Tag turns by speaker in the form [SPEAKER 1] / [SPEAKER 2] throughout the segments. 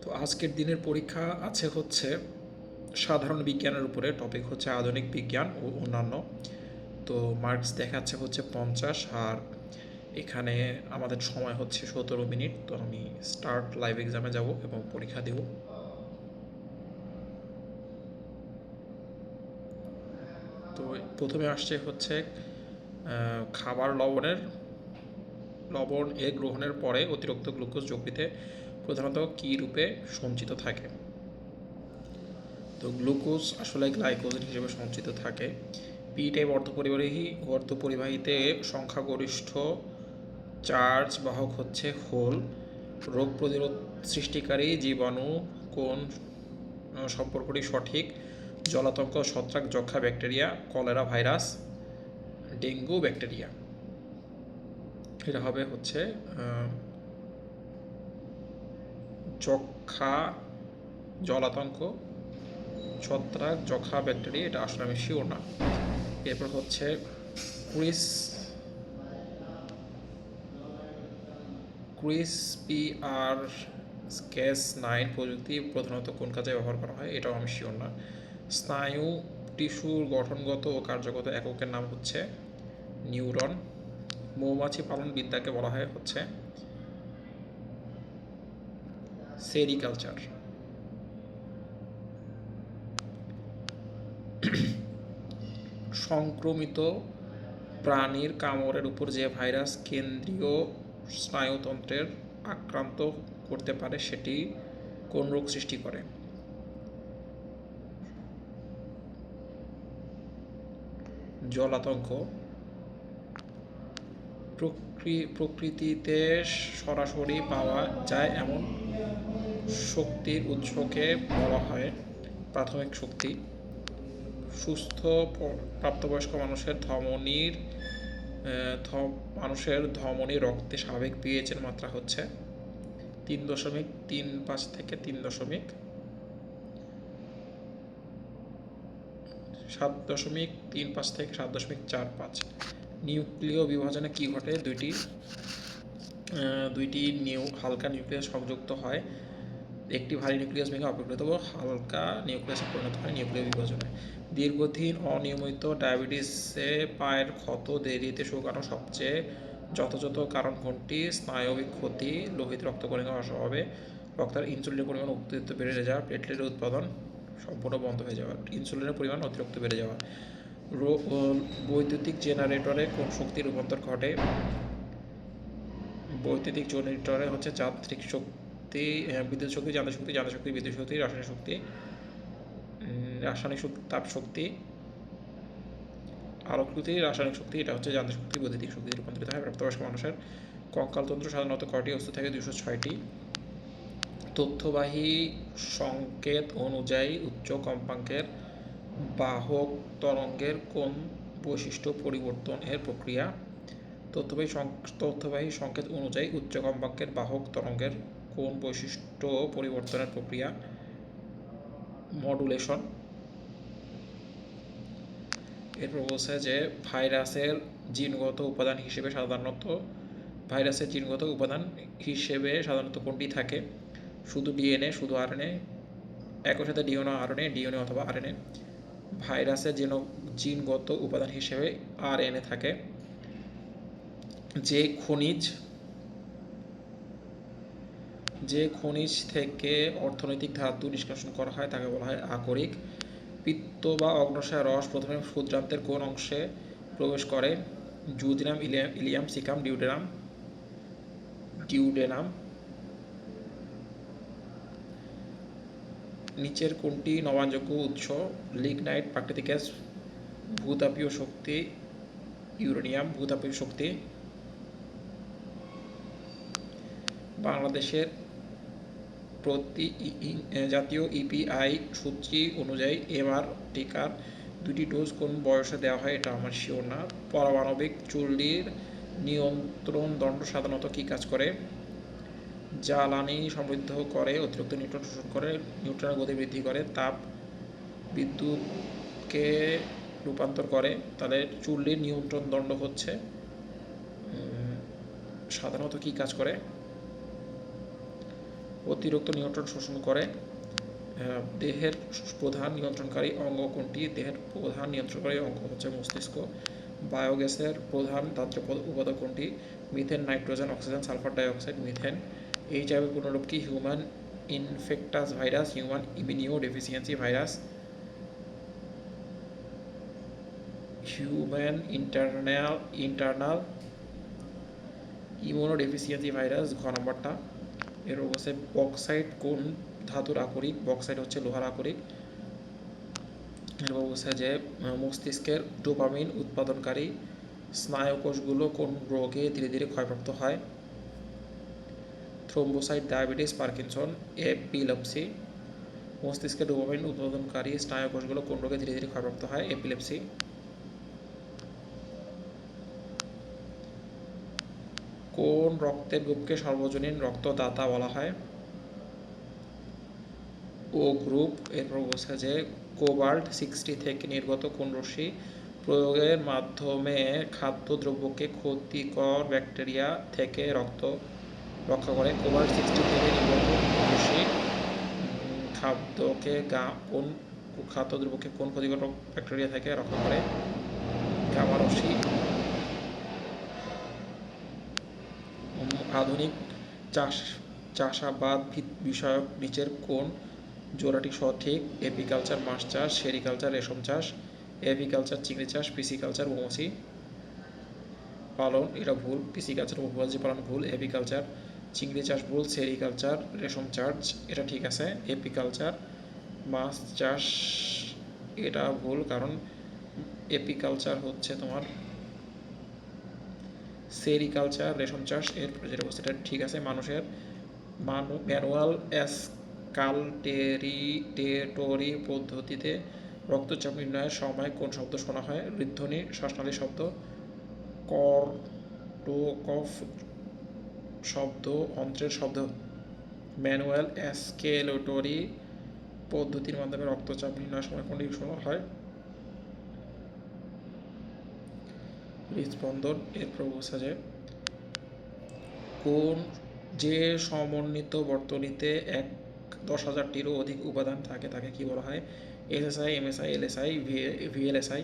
[SPEAKER 1] তো আজকের দিনের পরীক্ষা আছে হচ্ছে সাধারণ বিজ্ঞানের উপরে, টপিক হচ্ছে আধুনিক বিজ্ঞান ও অন্যান্য। তো মার্কস দেখাচ্ছে হচ্ছে 50, আর এখানে আমাদের সময় হচ্ছে 17 মিনিট। তো আমি স্টার্ট লাইভ এক্সামে যাব এবং পরীক্ষা দেব। তো প্রথমে আসছে হচ্ছে খাবার লবণ এর গ্রহণের পরে অতিরিক্ত গ্লুকোজ যকৃতে প্রধানত কী রূপে সঞ্চিত থাকে? তো গ্লুকোজ আসলে গ্লাইকোজেন হিসেবে সঞ্চিত থাকে। পি টাইপ অর্ধপরিবাহীতে সংখ্যাগরিষ্ঠ চার্জ বাহক হচ্ছে হোল। রোগ প্রতিরোধ সৃষ্টিকারী জীবাণু কোন সম্পর্কটি সঠিক? জলাতঙ্ক, ছত্রাক, যক্ষা, bacteria, cholera virus, dengue bacteria. এটা হবে হচ্ছে যক্ষা, জলাতঙ্ক, ছত্রাক, যক্ষা, ব্যাকটেরিয়া। এটা আসলে আমি শিওর না। এরপর হচ্ছে ক্রিসপিআর Cas9 প্রযুক্তি প্রধানত কোন কাজে ব্যবহার করা হয়? এটাও আমি শিওর না। স্নায়ু টিস্যুর গঠনগত ও কার্যগত এককের নাম হচ্ছে নিউরন। মৌমাছি পালন বিদ্যাকে বলা হয় হচ্ছে সেরিকালচার। সংক্রমিত প্রাণীর কামড়ের উপর যে ভাইরাস কেন্দ্রীয় স্নায়ুতন্ত্রের আক্রান্ত করতে পারে সেটি কোন রোগ সৃষ্টি করে? জলাতঙ্ক। প্রকৃতিতে সরাসরি পাওয়া যায় এমন শক্তির উৎসকে বলা হয় প্রাথমিক শক্তি। সুস্থ প্রাপ্তবয়স্ক মানুষের ধমনী রক্তে স্বাভাবিক পিএইচের মাত্রা হচ্ছে 3.35 থেকে 7.45। নিউক্লিয় বিভাজনে কি ঘটে? দুইটি হালকা নিউক্লিয়াস সংযুক্ত হয়, একটি ভারী নিউক্লিয়াস ভেঙে অপেক্ষিত হালকা নিউক্লিয়াসে পরিণত হয় নিউক্লিয় বিভাজনে। দীর্ঘদিন অনিয়মিত ডায়াবেটিসে পায়ের ক্ষত দেরিতে শুকানো সবচেয়ে যথাযথ কারণ কোনটি? স্নায়বিক ক্ষতি, লোহিত রক্তকণিকার অভাবে, রক্তের ইনসুলিনের পরিমাণ অতিরিক্ত বেড়ে যাওয়া, প্লেটলেটের উৎপাদন সম্পূর্ণ বন্ধ হয়ে যাওয়া, ইনসুলিনের পরিমাণ অতিরিক্ত বেড়ে যাওয়া। বৈদ্যুতিক জেনারেটরে কোন শক্তির রূপান্তর ঘটে? বৈদ্যুতিক জেনারেটরে হচ্ছে যান্ত্রিক শক্তি, বিদ্যুৎ শক্তি, যান্ত্রিক শক্তি, বিদ্যুৎ শক্তি, রাসায়নিক শক্তি, তাপ শক্তি, আলোকশক্তি, রাসায়নিক শক্তি। এটা হচ্ছে যান্ত্রিক শক্তি বৈদ্যুতিক শক্তিতে রূপান্তরিত হয়। প্রাপ্তবয়স্ক মানুষের কঙ্কালতন্ত্র সাধারণত কয়টি অস্থি থাকে? 206টি। তথ্যবাহী সংকেত অনুযায়ী উচ্চ কম্পাঙ্কের বাহক তরঙ্গের কোন বৈশিষ্ট্য পরিবর্তনের প্রক্রিয়া? তথ্যবাহী সংকেত অনুযায়ী উচ্চ কম্পাঙ্কের বাহক তরঙ্গের কোন বৈশিষ্ট্য পরিবর্তনের প্রক্রিয়া? মডুলেশন। এরপর বলছে যে ভাইরাসের জিনগত উপাদান হিসেবে সাধারণত কোনটি থাকে? শুধু ডিএনএ, শুধু আরএনএ, একই সাথে ডিএনএ অথবা আরএনএ। ভাইরাসের জিনগত উপাদান হিসেবে আরএনএ থাকে। যে খনিজ থেকে অর্থনৈতিক ধাতু নিষ্কাশন করা হয় তাকে বলা হয় আকরিক। পিত্ত বা অগ্ন্যাশয় রস প্রথমে ক্ষুদ্রান্তের কোন অংশে প্রবেশ করে? জুডিনাম, ইলিয়াম, সিকাম, ডিউডেনাম। নিচের কোনটি নবায়নযোগ্য উৎস? লিগনাইট প্রাকৃতিক গ্যাস, ভূতাপীয় শক্তি, ইউরেনিয়াম ভূতাপীয় শক্তি। বাংলাদেশের জাতীয় ইপিআই সূচি অনুযায়ী এমআর টিকার 2টি ডোজ কোন বয়সে দেওয়া হয়? এটা আমার শিওর না। পারমাণবিক চুল্লির নিয়ন্ত্রণ দণ্ড সাধারণত কী কাজ করে? জ্বালানি সমৃদ্ধ করে, অতিরিক্ত নিউট্রন শোষণ করে, নিউট্রনের গতি বৃদ্ধি করে, তাপ বিদ্যুৎকে রূপান্তর করে। তাহলে চুল্লির নিয়ন্ত্রণ দণ্ড হচ্ছে সাধারণত কী কাজ করে? অতিরিক্ত নিউট্রন শোষণ করে। দেহের প্রধান নিয়ন্ত্রণকারী অঙ্গ কোনটি? দেহের প্রধান নিয়ন্ত্রণকারী অঙ্গ হচ্ছে মস্তিষ্ক। বায়োগ্যাসের প্রধান তান্ত্রিক উপাদান কোনটি? Methane, nitrogen, oxygen, sulphur dioxide. Methane. HIV পূর্ণরূপ কি? Human infectious virus, human immunodeficiency virus, human internal immunodeficiency virus, ঘ নম্বরটা। এর অবশ্যই বক্সাইট কোন ধাতুর আকরিক? বক্সাইট হচ্ছে লোহার আকরিক। এর অবস্থা যে মস্তিষ্কের ডোপামিন উৎপাদনকারী স্নায়ুকোষগুলো কোন রোগে ধীরে ধীরে ক্ষয়প্রাপ্ত হয়? Thrombocyte, diabetes, Parkinson, epilepsy. মস্তিষ্কের ডোপামিন উৎপাদনকারী স্নায়ুকোষগুলো কোন রোগে ধীরে ধীরে ক্ষয়প্রাপ্ত হয়? এপিলেপসি। কোন রক্তের গ্রুপকে সর্বজনীন রক্তদাতা বলা হয়? ও গ্রুপ। এরপর বলছে যে কোবাল্ট-60 থেকে নির্গত কোন রশ্মি প্রয়োগের মাধ্যমে খাদ্যদ্রব্যকে ক্ষতিকর ব্যাকটেরিয়া থেকে রক্ষা করে? কোবাল্ট-60 থেকে নির্গত রশ্মি খাদ্যদ্রব্যকে কোন ক্ষতিকর ব্যাকটেরিয়া থেকে রক্ষা করে? গামা রশ্মি। আধুনিক চাষাবাদ বিষয়ক নিচের কোন জোড়াটি সঠিক? এপিকালচার মাছ চাষ, সেরিকালচার রেশম চাষ। এপিকালচার চিংড়ি চাষ, পিসিকালচার মৌমাছি পালন, এটা ভুল। পিসিকালচার মৌমাছি পালন ভুল। এপিকালচার চিংড়ি চাষ ভুল। সেরিকালচার রেশম চাষ এটা ঠিক আছে। এপিকালচার মাছ চাষ এটা ভুল, কারণ এপিকালচার হচ্ছে তোমার সেরিকালচার রেশম চাষ এর যেটা বলছে এটা ঠিক আছে। মানুষের ম্যানুয়াল অ্যাসকালটেটরি পদ্ধতিতে রক্তচাপ নির্ণয়ের সময় কোন শব্দ শোনা হয়? হৃদধ্বনি, শ্বাসনালী শব্দ, কর্টোকফ শব্দ, অন্ত্রের শব্দ। ম্যানুয়াল অ্যাসকালটেটরি পদ্ধতির মাধ্যমে রক্তচাপ নির্ণয়ের সময় কোনটি শোনা হয়? হৃদস্পন্দন। এরপর বলছে যে যে সমন্বিত বর্তনীতে 10,000-টিরও অধিক উপাদান থাকে তাকে কি বলা হয়? SSI, MSI, LSI, VLSI.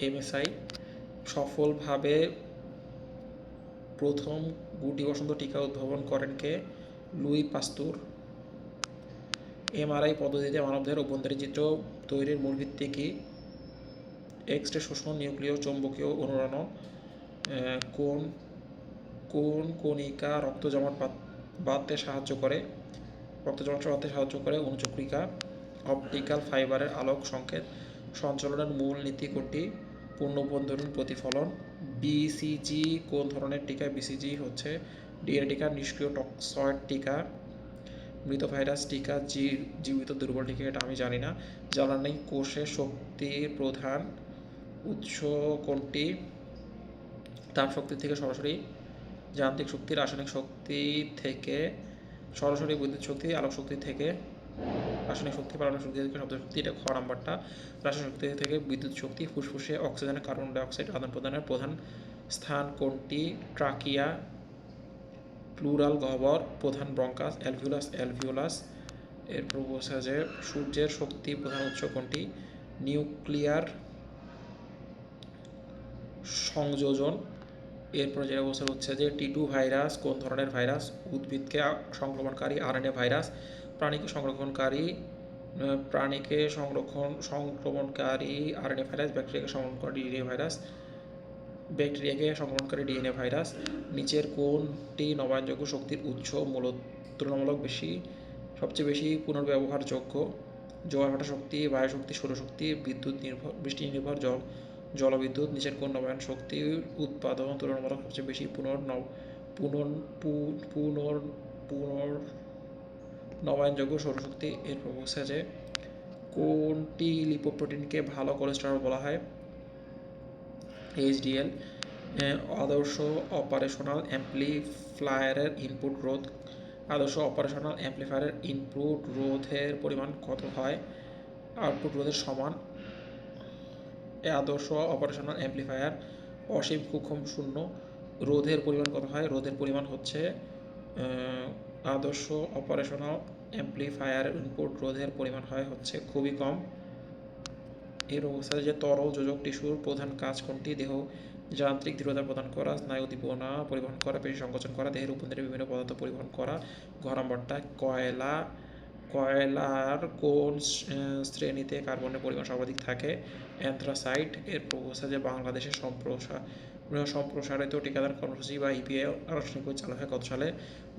[SPEAKER 1] MSI. সফলভাবে প্রথম গুটি বসন্ত টিকা উদ্ভাবন করেন কে? লুই পাস্তুর। এমআরআই পদ্ধতিতে মানবদেহের অভ্যন্তরীণ চিত্র তৈরির মূল ভিত্তি কি? এক্স-রে শোষণ, নিউক্লিয় চৌম্বকীয় অনুরণন। কোন কণিকা রক্ত জমাট বাঁধতে সাহায্য করে? অনুচক্রিকা। অপটিক্যাল ফাইবারের আলোক সংকেত সঞ্চালনের মূল নীতি কোনটি? পূর্ণবন্ধনী প্রতিফলন। বিসিজি কোন ধরনের টিকা? বিসিজি হচ্ছে ডিএনএ টিকা। নিষ্ক্রিয় টক্সয়েড টিকা। মৃত ভাইরাস টিকা। জীবিত দুর্বল টিকা, এটা আমি জানি না। জ্বালানি কোষের শক্তির প্রধান উৎস কোনটি? তাপ শক্তি থেকে সরাসরি, যান্ত্রিক শক্তি, রাসায়নিক শক্তি থেকে সরাসরি, বিদ্যুৎ শক্তি, আলোক শক্তি থেকে রাসায়নিক শক্তি, পারমাণবিক শক্তি থেকে শব্দ শক্তি, এটা খ নাম্বারটা। রাসায়নিক শক্তি থেকে বিদ্যুৎ শক্তি। ফুসফুসে অক্সিজেন, কার্বন ডাইঅক্সাইড আদান প্রদানের প্রধান স্থান কোনটি? ট্রাকিয়া। প্লুরাল গহ্বর। প্রধান ব্রঙ্কাস অ্যালভিওলাস। এরপর বলছে যে সূর্যের শক্তি প্রধান উৎস কোনটি? নিউক্লিয়ার সংযোজন। এরপর যেটা বলছে হচ্ছে যে টি2 ভাইরাস কোন ধরনের ভাইরাস? উদ্ভিদকে সংক্রমণকারী আরএনএ ভাইরাস। প্রাণীকে সংক্রমণকারী আরএনএ ভাইরাস। ব্যাকটেরিয়াকে সংক্রমণকারী ডিএনএ ভাইরাস। নিচের কোনটি নবায়নযোগ্য শক্তির উৎস তুলনামূলক সবচেয়ে বেশি পুনর্ব্যবহারযোগ্য? জোয়ার-ভাটা শক্তি, বায়ু শক্তি, সৌরশক্তি, বৃষ্টি নির্ভর জলবিদ্যুৎ। নিচের কোন নবায়ন শক্তির উৎপাদন তুলনামূলক সবচেয়ে বেশি নবায়নযোগ্য? সৌরশক্তি। এরপর বলছে যে কোনটি লিপোপ্রোটিনকে ভালো কোলেস্টেরল বলা হয়? এইচডিএল। আদর্শ অপারেশনাল অ্যাম্প্লিফায়ারের ইনপুট রোধের পরিমাণ কত হয়? আউটপুট রোধের সমান। আদর্শ অপারেশনাল অ্যাম্প্লিফায়ার অসীম খুব শূন্য। রোধের পরিমাণ কত হয়? রোধের পরিমাণ হচ্ছে আদর্শ অপারেশনাল অ্যাম্প্লিফায়ার ইনপুট রোধের পরিমাণ হয় হচ্ছে খুবই কম। এর অবস্থায় যে তরল যোজক টিস্যুর প্রধান কাজ কোনটি? দেহ যান্ত্রিক দৃঢ়তা প্রদান করা, স্নায়ু উদ্দীপনা পরিবহন করা, পেশি সংকোচন করা, দেহের উপর দিয়ে বিভিন্ন পদার্থ পরিবহন করা। ঘ নম্বরটা কয়লার কোন শ্রেণীতে কার্বনের পরিমাণ সর্বাধিক থাকে? অ্যান্থ্রাসাইট। এর অবস্থা যে বাংলাদেশের সম্প্রসারিত ঠিকাদার কর্মসূচি বা ইপিএ আনুষ্ঠানিকভাবে চালু হয় কত সালে?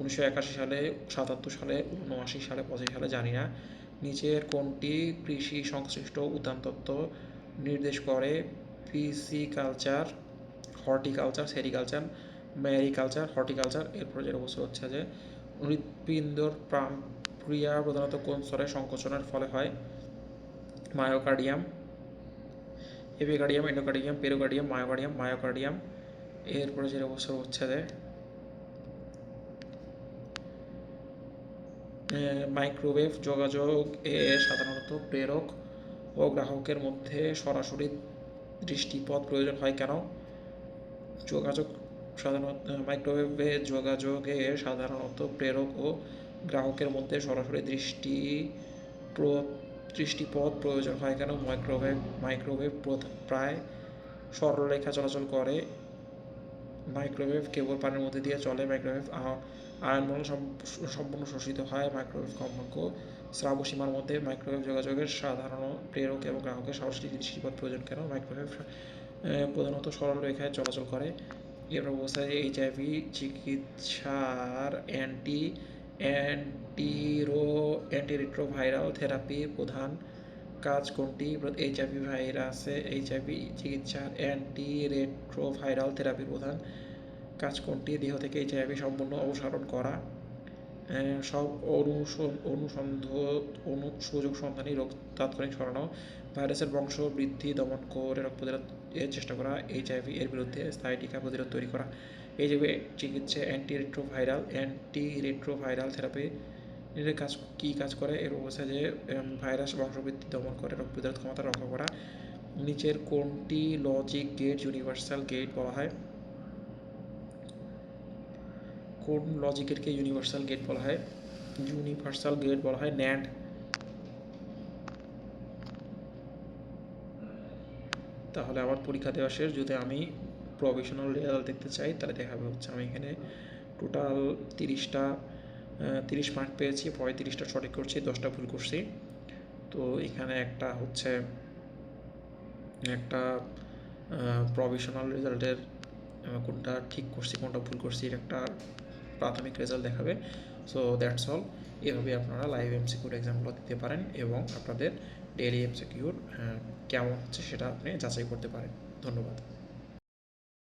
[SPEAKER 1] 1981 সালে, 77 সালে, 79 সালে, 85 সালে, জানি না। নিচের কোনটি কৃষি সংশ্লিষ্ট উদ্যানতত্ত্ব নির্দেশ করে? Pisciculture, horticulture, sericulture, mariculture, horticulture. এরপর যেটা বস্তু হচ্ছে যে হৃৎপিণ্ডর ক্রিয়া প্রধানত কোন স্তরে সংকোচনের ফলে হয়? Myocardium, epicardium, endocardium, pericardium, myocardium. এরপরে যেটা বস্তু হচ্ছে যে মাইক্রোওয়েভ যোগাযোগ এ সাধারণত প্রেরক ও গ্রাহকের মধ্যে সরাসরি দৃষ্টিপথ প্রয়োজন হয় কেন? মাইক্রোওয়েভে যোগাযোগে সাধারণত প্রেরক ও গ্রাহকের মধ্যে সরাসরি দৃষ্টিপথ প্রয়োজন হয় কেন? মাইক্রোওয়েভ প্রায় সরলরেখা চলাচল করে। মাইক্রোওয়েভ কেবল পানির মধ্যে দিয়ে চলে। মাইক্রোওয়েভ আয়নমণ্ডল সম্পূর্ণ শোষিত হয়। মাইক্রোওয়েভ কম্পাঙ্ক শ্রাব্যসীমার মধ্যে। মাইক্রোওয়েভ যোগাযোগের সাধারণ প্রেরক এবং গ্রাহকের সরাসরি দৃষ্টিপথ প্রয়োজন কেন? মাইক্রোওয়েভ প্রধানত সরল রেখায় চলাচল করে। এর অবস্থায় এইচআইভি চিকিৎসার অ্যান্টিরিট্রোভাইরাল থেরাপির প্রধান কাজ কোনটি? এইচআইভি চিকিৎসার অ্যান্টিরেট্রোভাইরাল থেরাপির প্রধান কাজ কোনটি? দেহ থেকে এইচআইভি সম্পূর্ণ অপসারণ করা। সব সুযোগ সন্ধানী রোগ তাৎক্ষণিক সরানো। ভাইরাসের বংশ বৃদ্ধি দমন করে রোগ প্রতিরোধ এর চেষ্টা করা। এইচআইভি এর বিরুদ্ধে স্থায়ী টিকা প্রতিরোধ তৈরি করা। এইচআইভি চিকিৎসা অ্যান্টিরেট্রোভাইরাল থেরাপি এর কাজ করে? এর অবস্থায় যে ভাইরাস বংশবৃদ্ধি দমন করে রোগ প্রতিরোধ ক্ষমতা রক্ষা করা। নিচের কোনটি লজিক গেট ইউনিভার্সাল গেট বলা হয়? কোন লজিক গেটকে ইউনিভার্সাল গেট বলা হয়? ইউনিভার্সাল গেট বলা হয় ন্যান্ড। তাহলে আমার পরীক্ষা দেওয়া শেষ। যদি আমি প্রভিশনাল রেজাল্ট দেখতে চাই তাহলে দেখাবে হচ্ছে আমি এখানে টোটাল 30 মার্ক পেয়েছি, 35টা সঠিক করছি, 10টা ভুল করছি। তো এখানে একটা প্রভিশনাল রেজাল্টের কোনটা ঠিক করছি কোনটা ভুল করছি এর একটা প্রাথমিক রেজাল্ট দেখাবে। So that's all. এভাবে আপনারা লাইভ এমসিকিউর এক্সামগুলো দিতে পারেন এবং আপনাদের ডেইলি এমসিকিউর কেমন হচ্ছে সেটা আপনি যাচাই করতে পারেন। ধন্যবাদ।